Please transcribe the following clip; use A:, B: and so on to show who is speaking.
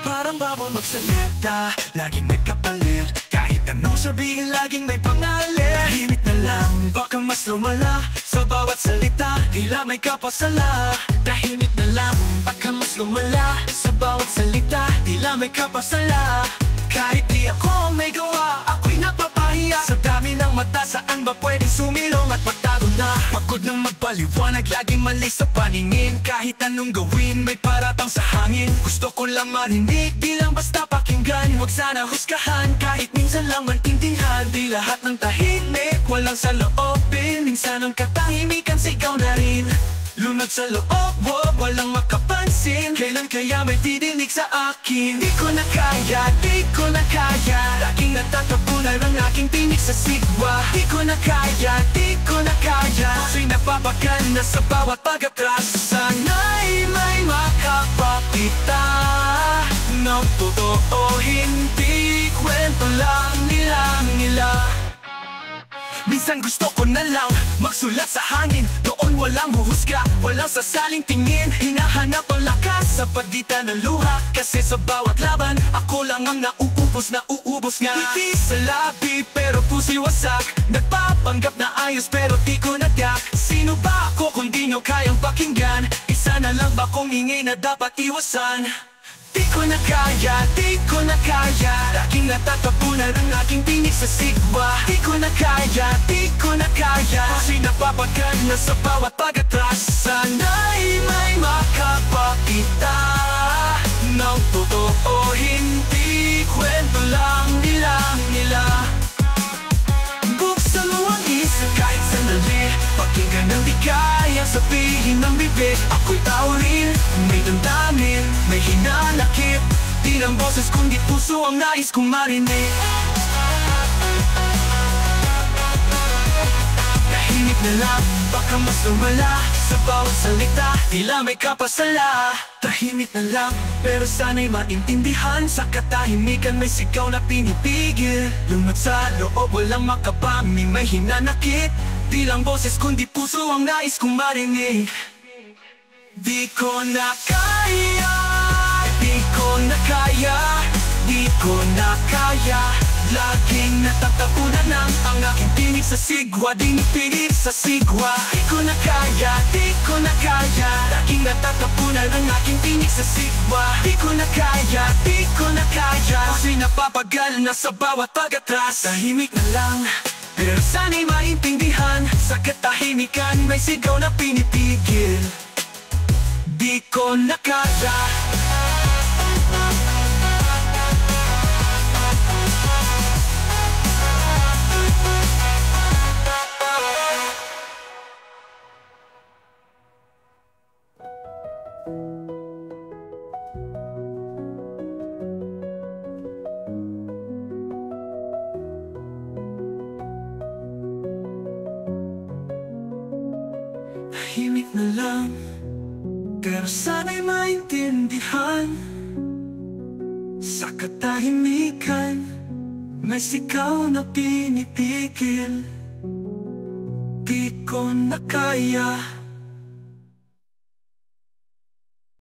A: Parang bawal magsalita, laging may kapalit. Kahit anong sabihin, laging may pangalit. Tahimik na lang, baka mas lumala. Sa bawat salita, tila may kapasala. Tahimik na lang, baka mas lumala. Sa bawat salita, tila may kapasala. Kahit di ako may gawa, ako'y napapahiya. Sa dami ng mata, saan ba pwedeng sumilong at magtago na? Pagod ng magpaliwanag, laging mali sa paningin. Kahit anong gawin, may paratang sa hangin. Gusto ko lang marinig, di lang basta pakinggan. Huwag sana husgahan, kahit minsan lang maintindihan. Di lahat ng tahimik, walang saloobin. Minsan ang katahimikan, sigaw na rin. Lunod sa loob, walang makapansin. Kailan kaya may didinig sa akin? Di ko na kaya, di ko na kaya. Laging natatapunan ang aking tinig sa sigwa. Di ko na kaya, di ko na kaya. Ako'y napapagal na sa bawat pag-atras. Sana'y may makapakita ng totoo, hindi kwento lang nila. Minsan gusto ko na lang magsulat sa hangin. Doon walang huhusga, walang sasaling tingin. Hinahanap ang lakas sa pagitan ng luha. Kasi sa bawat laban, ako lang ang nauubos nga. Hindi sa labi, pero puso'y wasak. Nagpapanggap na ayos, pero di ko natiyak. Sino ba ako kung di nyo kayang pakinggan? Isa na lang ba kung ingay na dapat iwasan? Di ko na kaya, di ko na kaya. Laging natatapunan ang aking tinig sa sigwa. Di ko na kaya, di ko na kaya. Ako'y napapagal na sa bawat pag-atras. Sana'y may makapakita ng totoo, hindi kwento lang nila. Buksan mo ang isip kahit sandali. Pakinggan ng di kaya sabihin ng bibig. Ako'y tao rin, may damdamin, may hinanakit. Di lang boses kundi puso ang nais kong marinig. Tahimik na lang, baka mas lumala. Sa bawat salita, tila may kapasala. Tahimik na lang, pero sana'y maintindihan. Sa katahimikan may sigaw na pinipigil. Lunod sa loob, walang makapaming, may hinanakit. Di lang boses kundi puso ang nais kong marinig. Di ko na kaya, di ko na kaya, di ko na kaya. Laging natatapunan ang aking tinig sa sigwa. Dinipilit sa sigwa. Di ko na kaya, di ko na kaya. Laging natatapunan ang aking tinig sa sigwa. Di ko na kaya, di ko na kaya. Ako'y napapagal na sa bawat pag-atras. Tahimik na lang, pero sana'y maintindihan. Sa katahimikan may sigaw na pinipigil. Di ko na kaya. Tahimik na lang, pero sana'y maintindihan. Sa katahimikan may sigaw na pinipigil. Di ko na kaya.